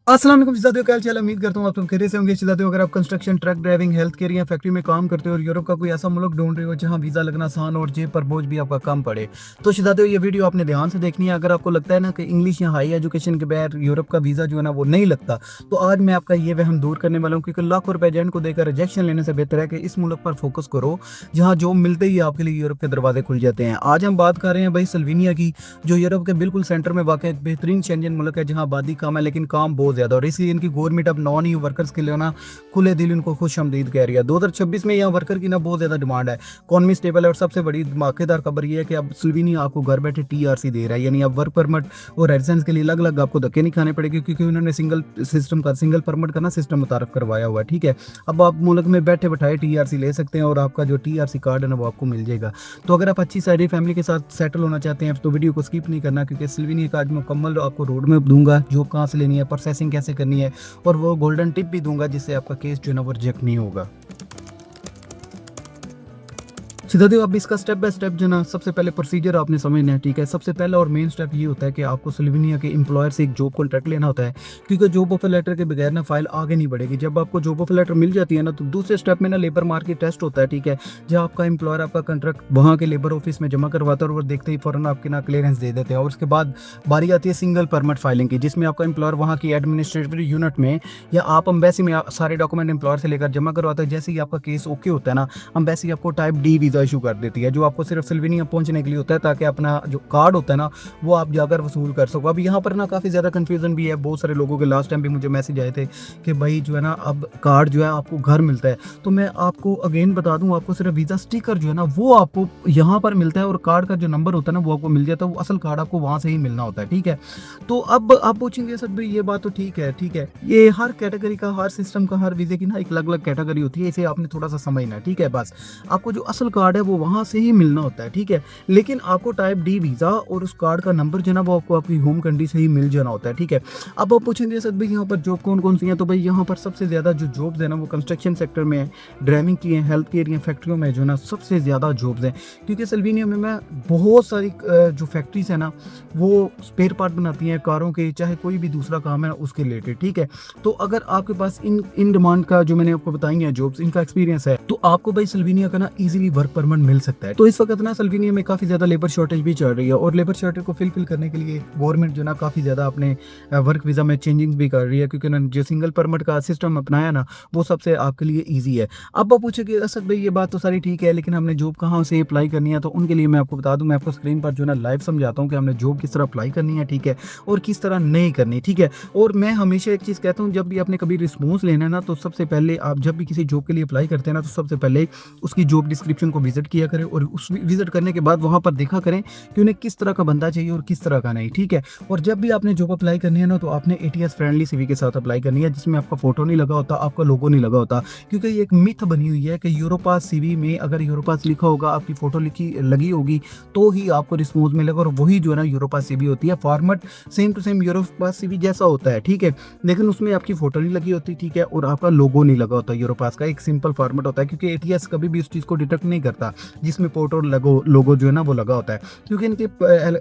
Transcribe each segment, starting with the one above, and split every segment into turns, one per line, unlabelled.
अस्सलाम वालेकुम शहज़ादियों, क्या हाल-चाल है? उम्मीद करता हूँ आप सब खैरियत से होंगे शहज़ादियों। अगर आप construction, truck driving, health care या फैक्ट्री में काम करते हो और यूरोप का कोई ऐसा मुल्क ढूँढ रहे हो जहाँ वीज़ा लगना आसान और जेब पर बोझ भी आपका कम पड़े, तो शहज़ादियों ये वीडियो आपने ध्यान से देखनी है। अगर आपको लगता है ना कि इंग्लिश या हाई एजुकेशन के बगैर यूरोप का वीज़ा जो है ना वो नहीं लगता, तो आज मैं आपका ये वहम दूर करने वाला हूँ, क्योंकि लाखों रुपए एजेंट को देकर रिजेक्शन लेने से बेहतर है कि इस मुल्क पर फोकस करो, जहाँ जॉब मिलते ही आपके लिए यूरोप के दरवाजे खुल जाते हैं। आज हम बात कर रहे हैं भाई स्लोवेनिया की, जो यूरोप के बिल्कुल सेंटर में वाक़ एक बेहतरीन शेंजन मुल्क है, जहाँ आबादी कम है लेकिन काम बहुत ज़्यादा, और इसलिए इनकी गवर्नमेंट अब नॉन ईयू वर्कर्स के लिए ना खुले दिल इनको खुशामदीद कह रही है। 2026 में यहाँ वर्कर की ना बहुत ज़्यादा डिमांड है, इकॉनमी स्टेबल है, और सबसे बड़ी धमाकेदार खबर ये है कि अब स्लोवेनिया आपको घर बैठे टीआरसी दे रहा है, यानी अब वर्क परमिट और रेजिडेंस के लिए अलग-अलग आपको धक्के नहीं खाने पड़ेंगे, क्योंकि उन्होंने सिंगल परमिट का ना सिस्टम मुतारफ़ करवाया हुआ है, ठीक है। अब आप मुल्क में बैठे-बैठाए टीआरसी ले सकते हैं और आपका जो टीआरसी कार्ड है ना वो आपको मिल जाएगा। तो अगर आप अच्छी सारी फैमिली के साथ सेटल होना चाहते हैं तो वीडियो को स्किप नहीं करना, क्योंकि स्लोवेनिया का आज मुकम्मल आपको रोड मैप दूँगा, जॉब कहाँ से लेनी है, प्रोसेसिंग कैसे करनी है, और वो गोल्डन टिप भी दूँगा जिससे आपका केस जो है ना वो रिजेक्ट नहीं होगा। सिद्धार्थ, अब इसका स्टेप बाय स्टेप जो ना सबसे पहले प्रोसीजर आपने समझना है, ठीक है। सबसे पहला और मेन स्टेप ये होता है कि आपको स्लोवेनिया के एम्प्लॉयर से एक जॉब कॉन्ट्रैक्ट लेना होता है, क्योंकि जॉब ऑफर लेटर के बगैर ना फाइल आगे नहीं बढ़ेगी। जब आपको जॉब ऑफर लेटर मिल जाती है ना, तो दूसरे स्टेप में ना लेबर मार्केट टेस्ट होता है, ठीक है, जहाँ आपका एम्प्लॉयर आपका कॉन्ट्रैक्ट वहाँ के लेबर ऑफिस में जमा करवाता है और वो देखते ही फ़ौरन आपके ना क्लियरेंस दे देते हैं। और उसके बाद बारी आती है सिंगल परमिट फाइलिंग की, जिसमें आपका एम्प्लॉयर वहाँ की एडमिनिस्ट्रेटिव यूनिट में या आप अम्बेसी में सारे डॉक्यूमेंट एम्प्लॉयर से लेकर जमा करवाता है। जैसे ही आपका केस ओके होता है ना, अम्बेसी आपको टाइप डी वीज़ा इशू कर देती है, जो आपको सिर्फ स्लोवेनिया पहुंचने के लिए होता है, ताकि अपना जो कार्ड होता है ना वो आप जाकर वसूल कर सको। अब यहाँ पर ना काफ़ी ज़्यादा कन्फ्यूजन भी है, बहुत सारे लोगों के लास्ट टाइम भी मुझे मैसेज आए थे कि भाई जो है ना अब कार्ड जो है आपको घर मिलता है। तो मैं आपको अगेन बता दूं, आपको सिर्फ वीज़ा स्टिकर जो है ना वो आपको यहाँ पर मिलता है, और कार्ड का जो नंबर होता है ना वो आपको मिल जाता है, वो असल कार्ड आपको वहाँ से ही मिलना होता है, ठीक है। तो अब आप पूछेंगे सर भाई ये बात तो ठीक है, ठीक है, ये हर कैटेगरी का, हर सिस्टम का, हर वीज़े की ना एक अलग अलग कैटेगरी होती है, इसे आपने थोड़ा सा समझना है, ठीक है। बस आपको जो असल कार्ड है वो वहाँ से ही मिलना होता है, ठीक है। लेकिन आपको टाइप डी वीज़ा और उस कार्ड का नंबर जो है ना वो आपको आपकी होम कंट्री से ही मिल जाना होता है, ठीक है। अब आप पूछेंगे सर भाई यहाँ पर जॉब कौन कौन सी हैं, तो भाई यहाँ पर सबसे ज़्यादा जो जॉब्स है ना वो कंस्ट्रक्शन सेक्टर में है, ड्राइविंग की है, हेल्थ केयर या फैक्ट्रियों में जो है ना सबसे ज़्यादा जॉब्स हैं, क्योंकि स्लोवेनिया में मैं बहुत सारी जो फैक्ट्रीज है ना वो स्पेयर पार्ट बनाती हैं कारों के, चाहे कोई भी दूसरा काम है ना उसके रिलेटेड, ठीक है। तो अगर आपके पास इन डिमांड का जो मैंने आपको बताई है जॉब्स, इनका एक्सपीरियंस है, तो आपको भाई स्लोवेनिया का ना इजीली वर्क परमिट मिल सकता है। तो इस वक्त ना स्लोवेनिया में काफ़ी ज़्यादा लेबर शॉर्टेज भी चल रही है, और लेबर शॉर्टेज को फिल करने के लिए गवर्नमेंट जो ना काफ़ी ज़्यादा अपने वर्क वीज़ा में चेंजिंग्स भी कर रही है, क्योंकि उन्होंने जो सिंगल परमिट का सिस्टम अपनाया ना वो सबसे आपके लिए ईजी है। अब आप पूछे असद भाई ये बात तो सारी ठीक है, लेकिन हमने जॉब कहाँ से अप्लाई करनी है, तो उनके लिए मैं आपको बता दूं, मैं आपको स्क्रीन पर जो ना लाइव समझाता हूँ कि हमने जॉब किस तरह अप्लाई करनी है, ठीक है, और किस तरह नहीं करनी, ठीक है। और मैं हमेशा एक चीज़ कहता हूँ, जब भी आपने कभी रिस्पॉन्स लेना है ना, तो सबसे पहले आप जब भी किसी जॉब के लिए अप्लाई करते हैं ना, तो सबसे पहले उसकी जॉब डिस्क्रिप्शन को विजिट किया करें, और उस विजिट करने के बाद वहाँ पर देखा करें कि उन्हें किस तरह का बंदा चाहिए और किस तरह का नहीं, ठीक है। और जब भी आपने जॉब अप्लाई करनी है ना, तो आपने एटीएस फ्रेंडली सीवी के साथ अप्लाई करनी है, जिसमें आपका फोटो नहीं लगा होता, आपका लोगो नहीं लगा होता, क्योंकि ये एक मिथ बनी हुई है कि यूरोपास सीवी में अगर यूरोपास लिखा होगा, आपकी फोटो लिखी लगी होगी, तो ही आपको रिस्पॉन्स मिलेगा, और वही जो है ना यूरोपास सीवी होती है। Format same to same Europass CV जैसा होता है, ठीक है, लेकिन उसमें आपकी फोटो नहीं लगी होती, ठीक है, और आपका लोगो नहीं लगा होता। यूरोपास का एक सिंपल फॉर्मेट होता है, क्योंकि एटीएस कभी भी उस चीज़ को डिटेक्ट नहीं करता जिसमें फोटो लोगो जो है ना वो लगा होता है, क्योंकि इनके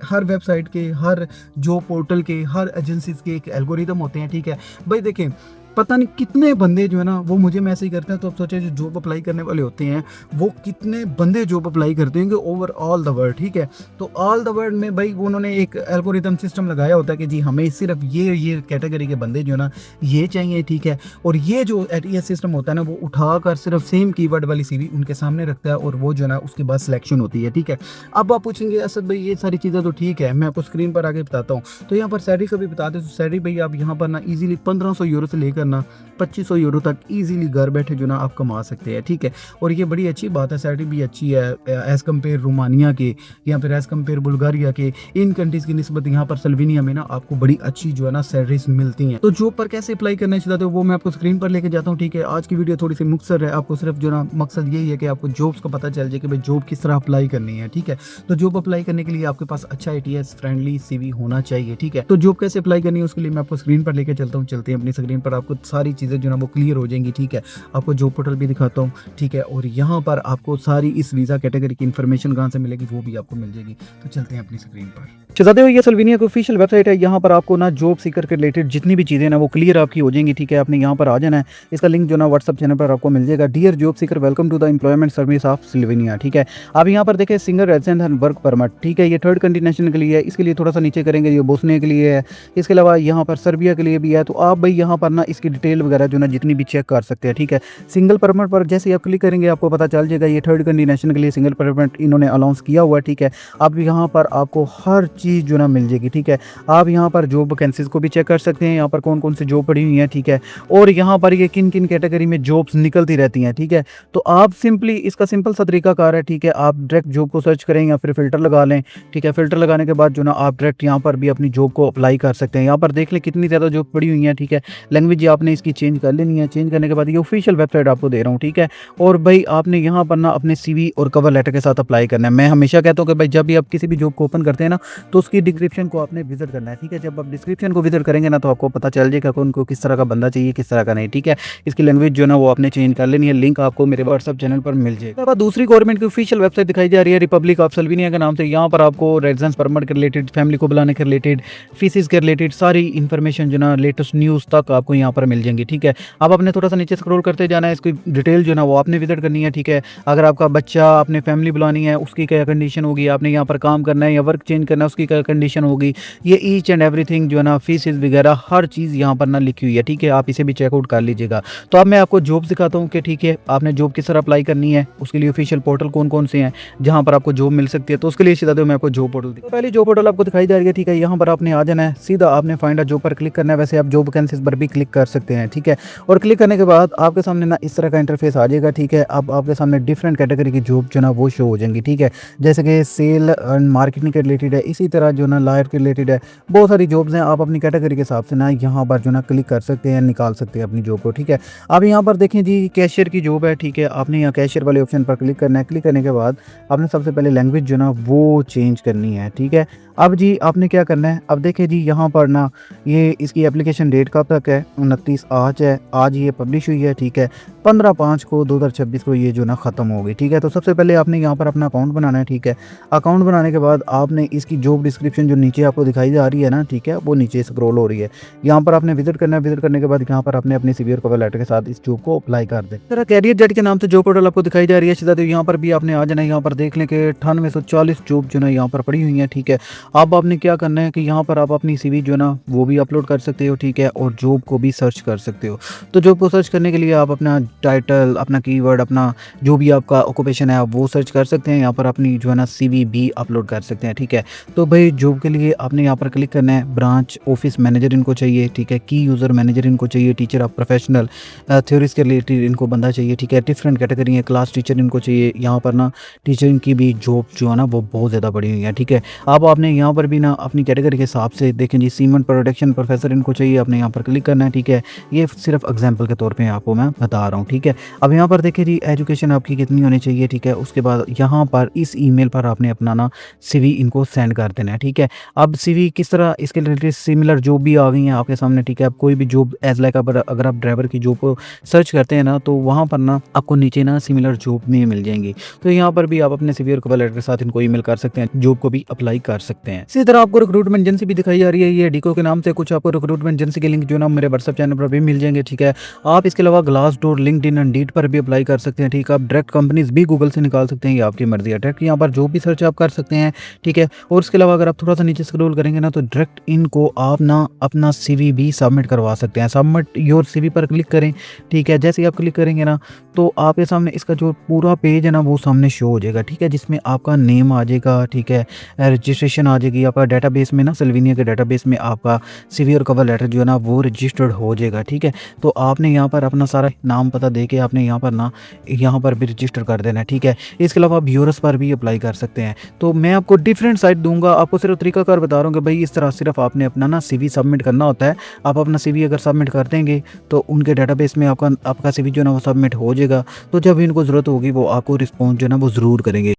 हर वेबसाइट के, हर जो पोर्टल के, हर एजेंसीज के एक एल्गोरिदम होते हैं, ठीक है। भाई देखें, पता नहीं कितने बंदे जो है ना वो मुझे मैसेज करते हैं, तो अब सोचे जो जॉब अप्लाई करने वाले होते हैं वो कितने बंदे जॉब अप्लाई करते हैं ओवर ऑल द वर्ल्ड, ठीक है। तो ऑल द वर्ल्ड में भाई उन्होंने एक एल्गोरिदम सिस्टम लगाया होता है कि जी हमें सिर्फ ये कैटेगरी के बंदे जो है ना ये चाहिए, ठीक है। और ये जो एटीएस सिस्टम होता है ना वो उठाकर सिर्फ सेम कीवर्ड वाली सीवी उनके सामने रखता है, और वो जो है ना उसके बाद सिलेक्शन होती है, ठीक है। अब आप पूछेंगे असद भाई ये सारी चीज़ें तो ठीक है, मैं आपको स्क्रीन पर आगे बताता हूँ। तो यहाँ पर सैलरी का भी बता दें, तो सैलरी भाई आप यहाँ पर ना ईजिली 1500 यूरो से लेकर ना 2500 यूरो तक इजीली घर बैठे जो ना आप कमा सकते हैं, ठीक है। और ये बड़ी अच्छी बात है, सैलरी भी अच्छी है एज़ कम्पेयर रोमानिया के, या फिर एज़ कम्पेयर बुल्गारिया के, इन कंट्रीज़ की निस्बत यहाँ पर स्लोवेनिया में ना आपको बड़ी अच्छी जो है ना सैलरीज मिलती हैं। तो जॉब पर कैसे अप्लाई करना चाहते हो वो मैं आपको स्क्रीन पर लेके जाता हूँ, ठीक है। आज की वीडियो थोड़ी सी मुख्तसर है, आपको सिर्फ जो ना मकसद यही है कि आपको जॉब्स का पता चल जाए कि भाई जॉब किस तरह अप्लाई करनी है, ठीक है। तो जॉब अप्लाई करने के लिए आपके पास अच्छा एटीएस फ्रेंडली सीवी होना चाहिए, ठीक है। तो जॉब कैसे अप्लाई करनी है उसके लिए मैं आपको स्क्रीन पर लेके चलता हूँ, चलते हैं अपनी स्क्रीन पर, आपको आपको सारी चीज़ें जो है ना वो क्लियर हो जाएंगी, ठीक है। आपको जॉब पोर्टल भी दिखाता हूँ, ठीक है, और यहाँ पर आपको सारी इस वीज़ा कैटेगरी की इन्फॉर्मेशन कहाँ से मिलेगी वो भी आपको मिल जाएगी। तो चलते हैं अपनी स्क्रीन पर। शहजादे हो, ये सल्वीनिया की ऑफिशियल वेबसाइट है। यहाँ पर आपको ना जॉब सीकर के रिलेटेड जितनी भी चीज़ें ना वो क्लियर आपकी हो जाएंगी, ठीक है। आपने यहाँ पर आ जाना है, इसका लिंक जो ना व्हाट्सअप चैनल पर आपको मिल जाएगा। Dear job seeker, welcome to the employment service of Slovenia, ठीक है। आप यहाँ पर देखें single resident and work permit, ठीक है, ये थर्ड कंट्री नेशनल के लिए है। इसके लिए थोड़ा सा नीचे करेंगे, ये बोस्निया के लिए है। इसके अलावा यहाँ पर सर्बिया के लिए भी है। तो आप भाई यहाँ पर ना इसकी डिटेल वगैरह जो ना जितनी भी चेक कर सकते हैं, ठीक है। सिंगल परमिट पर जैसे आप क्लिक करेंगे आपको पता चल जाएगा ये थर्ड कंट्री नेशनल के लिए सिंगल परमिट इन्होंने अनाउंस किया हुआ है, ठीक है। अब यहाँ पर आपको हर चीज़ जो ना मिल जाएगी, ठीक है। आप यहाँ पर जॉब वैकेंसीज को भी चेक कर सकते हैं, यहाँ पर कौन कौन सी जॉब पड़ी हुई हैं, ठीक है। और यहाँ पर ये किन किन कैटेगरी में जॉब्स निकलती रहती हैं, ठीक है। तो आप सिंपली इसका सिंपल सा तरीकाकार है, ठीक है। आप डायरेक्ट जॉब को सर्च करें या फिर फिल्टर लगा लें, ठीक है। फिल्टर लगाने के बाद जो ना आप डायरेक्ट यहाँ पर भी अपनी जॉब को अप्लाई कर सकते हैं। यहाँ पर देख लें कितनी ज़्यादा जॉब पड़ी हुई है, ठीक है। लैंग्वेज आपने इसकी चेंज कर लेनी है। चेंज करने के बाद ये ऑफिशियल वेबसाइट आपको दे रहा हूँ, ठीक है। और भाई आपने यहाँ पर ना अपने CV और कवर लेटर के साथ अप्लाई करना है। मैं हमेशा कहता हूँ कि भाई जब भी आप किसी भी जॉब को ओपन करते हैं ना तो उसकी डिस्क्रिप्शन को आपने विजिट करना है, ठीक है। जब आप डिस्क्रिप्शन को विजिट करेंगे ना तो आपको पता चल जाएगा कि उनको किस तरह का बंदा चाहिए, किस तरह का नहीं, ठीक है। इसकी लैंग्वेज जो ना वो आपने चेंज कर लेनी है। लिंक आपको मेरे व्हाट्सअप चैनल पर मिल जाएगा। अब दूसरी गवर्नमेंट की ऑफिशियल वेबसाइट दिखाई जा रही है रिपब्लिक ऑफ स्लोवेनिया के नाम से। यहाँ पर आपको रेजिडेंस परमिट के रिलेटेड, फैमिली को बुलाने के रिलेटेड, फीसिस के रिलेटेड सारी इन्फॉर्मेशन जो ना लेटेस्ट न्यूज़ तक आपको यहाँ पर मिल जाएंगी, ठीक है। अब आपने थोड़ा सा नीचे स्क्रॉल करते जाना है, इसकी डिटेल जो ना वो आपने विजिट करनी है, ठीक है। अगर आपका बच्चा, आपने फैमिली बुलानी है उसकी क्या कंडीशन होगी, आपने यहाँ पर काम करना है या वर्क चेंज करना है उसकी क्या कंडीशन होगी, ये ईच एंड एवरीथिंग जो है ना फीसिस वगैरह हर चीज़ यहाँ पर ना लिखी हुई है, ठीक है। आप इसे भी चेकआउट कर लीजिएगा। तो अब मैं आपको जॉब दिखाता हूँ कि ठीक है आपने जॉब किस तरह अप्लाई करनी है, उसके लिए ऑफिशियल पोर्टल कौन कौन से हैं जहाँ पर आपको जॉब मिल सकती है। तो उसके लिए सीधा मैं आपको जॉब पोर्टल तो पहले जॉब पोर्टल आपको दिखाई जा रही है, ठीक है। यहाँ पर आपने आ जाना है, सीधा आपने फाइंड अ जॉब पर क्लिक करना है। वैसे आप जॉब वैकेंसीज पर भी क्लिक कर सकते हैं, ठीक है। और क्लिक करने के बाद आपके सामने ना इस तरह का इंटरफेस आ जाएगा, ठीक है। अब आपके सामने डिफरेंट कैटेगरी की जॉब जो ना वो शो हो जाएंगी, ठीक है। जैसे कि सेल एंड मार्केटिंग के रिलेटेड है, इसी तरह जो ना लायर के रिलेटेड है, बहुत सारी जॉब्स हैं। आप अपनी कैटेगरी के हिसाब से ना यहाँ पर जो ना क्लिक कर सकते हैं, निकाल सकते हैं अपनी जॉब को, ठीक है। अब यहाँ पर देखें जी कैशियर की जॉब है, ठीक है। आपने यहाँ कैशियर वाले ऑप्शन पर क्लिक करना है। क्लिक करने के बाद आपने सबसे पहले लैंग्वेज जो ना वो चेंज करनी है, ठीक है। अब जी आपने क्या करना है, अब देखें जी यहाँ पर ना ये इसकी एप्लीकेशन डेट कब तक है, 29 आज है, आज ये पब्लिश हुई है, ठीक है। 15/5 को 2026 को ये जो ना ख़त्म होगी, ठीक है। तो सबसे पहले आपने यहाँ पर अपना अकाउंट बनाना है, ठीक है। अकाउंट बनाने के बाद आपने इसकी जॉब डिस्क्रिप्शन जो नीचे आपको दिखाई जा रही है ना, ठीक है, वो नीचे स्क्रॉल हो रही है। यहाँ पर आपने विजिट करना है। विजिट करने के बाद यहाँ पर आपने अपने CV और कवर लेटर के साथ इस जॉब को अप्लाई कर दें। तरह कैरियर जेट के नाम से जॉब पोर्टल आपको दिखाई जा रही है। सीधा यहाँ पर भी आपने आ जाना है। यहाँ पर देख लें कि 9840 जॉब जो ना यहाँ पर पड़ी हुई है, ठीक है। अब आपने क्या करना है कि यहाँ पर आप अपनी CV जो ना वो भी अपलोड कर सकते हो, ठीक है। और जॉब को भी सर्च कर सकते हो। तो जॉब को सर्च करने के लिए आप अपना टाइटल, अपना कीवर्ड, अपना जो भी आपका ऑक्यूपेशन है आप वो सर्च कर सकते हैं। यहाँ पर अपनी जो है ना CV भी अपलोड कर सकते हैं, ठीक है। तो भाई जॉब के लिए आपने यहाँ पर क्लिक करना है। ब्रांच ऑफिस मैनेजर इनको चाहिए, ठीक है। की यूज़र मैनेजर इनको चाहिए, टीचर ऑफ प्रोफेशनल, थ्योरीज के रिलेटेड इनको बंदा चाहिए, ठीक है। डिफरेंट कैटेगरी है, क्लास टीचर इनको चाहिए। यहाँ पर ना टीचरिंग की भी जॉब जो है ना वो बहुत ज़्यादा बड़ी हुई है, ठीक है। अब आपने यहाँ पर भी ना अपनी कैटेगरी के हिसाब से देखें जी सीमेंट प्रोडक्शन प्रोफेसर इनको चाहिए, आपने यहाँ पर क्लिक करना है, ठीक है। ये सिर्फ एग्जाम्पल के तौर पर आपको मैं बता रहा हूँ, ठीक है। अब यहाँ पर देखें जी एजुकेशन आपकी कितनी होनी चाहिए, ठीक है। उसके बाद यहाँ पर इस ईमेल पर आपने अपना ना CV इनको सेंड कर देना है, ठीक है। अब CV किस तरह इसके रिलेटेड सिमिलर जॉब भी आ गई हैं आपके सामने, ठीक है। आप कोई भी जॉब एज लाइक अगर आप ड्राइवर की जॉब को सर्च करते हैं ना तो वहाँ पर ना आपको नीचे ना सिमिलर जॉब में मिल जाएंगी। तो यहाँ पर भी आप अपने CV और कवर लेटर के साथ इनको ईमेल कर सकते हैं, जॉब को भी अप्लाई कर सकते हैं। इसी तरह आपको रिक्रूटमेंट एजेंसी भी दिखाई जा रही है, ये डिको के नाम से। कुछ आपको रिक्रूटमेंट एजेंसी के लिंक जो ना मेरे व्हाट्सएप चैनल पर भी मिल जाएंगे, ठीक है। आप इसके अलावा ग्लासडोर, लिंक्डइन, इंडीड पर भी अप्लाई कर सकते हैं, ठीक है। आप डायरेक्ट कंपनीज भी गूगल से निकाल सकते हैं, ये आपकी मर्जी है। डायरेक्ट यहाँ पर जॉब भी सर्च आप कर सकते हैं, ठीक है। और इसके अलावा अगर आप थोड़ा सा नीचे स्क्रॉल करेंगे ना तो डायरेक्ट इनको आप ना अपना CV भी सबमिट करवा सकते हैं। सबमिट योर CV पर क्लिक करें, ठीक है। जैसे ही आप क्लिक करेंगे ना तो आपके सामने इसका जो पूरा पेज है ना वो सामने शो हो जाएगा, ठीक है। जिसमें आपका नेम आ जाएगा, ठीक है। रजिस्ट्रेशन आ जाएगी आपका डेटाबेस में ना, स्लोवेनिया के डेटाबेस में आपका CV और कवर लेटर जो है ना वो रजिस्टर्ड हो जाएगा, ठीक है। तो आपने यहाँ पर अपना सारा नाम पता दे के आपने यहाँ पर भी रजिस्टर कर देना है, ठीक है। इसके अलावा आप यूरोस पर भी अप्लाई कर सकते हैं। तो मैं आपको डिफरेंट साइट दूंगा, आपको सिर्फ तरीकाकार बता रहा हूँ कि भाई इस तरह सिर्फ आपने अपना ना CV सबमिट करना होता है। आप अपना CV अगर सबमिट कर देंगे तो उनके डेटाबेस में आपका CV जो है ना वो सबमिट हो जाएगा। तो जब इनको ज़रूरत होगी वो आपको रिस्पॉन्स जो है ना वो ज़रूर करेंगे।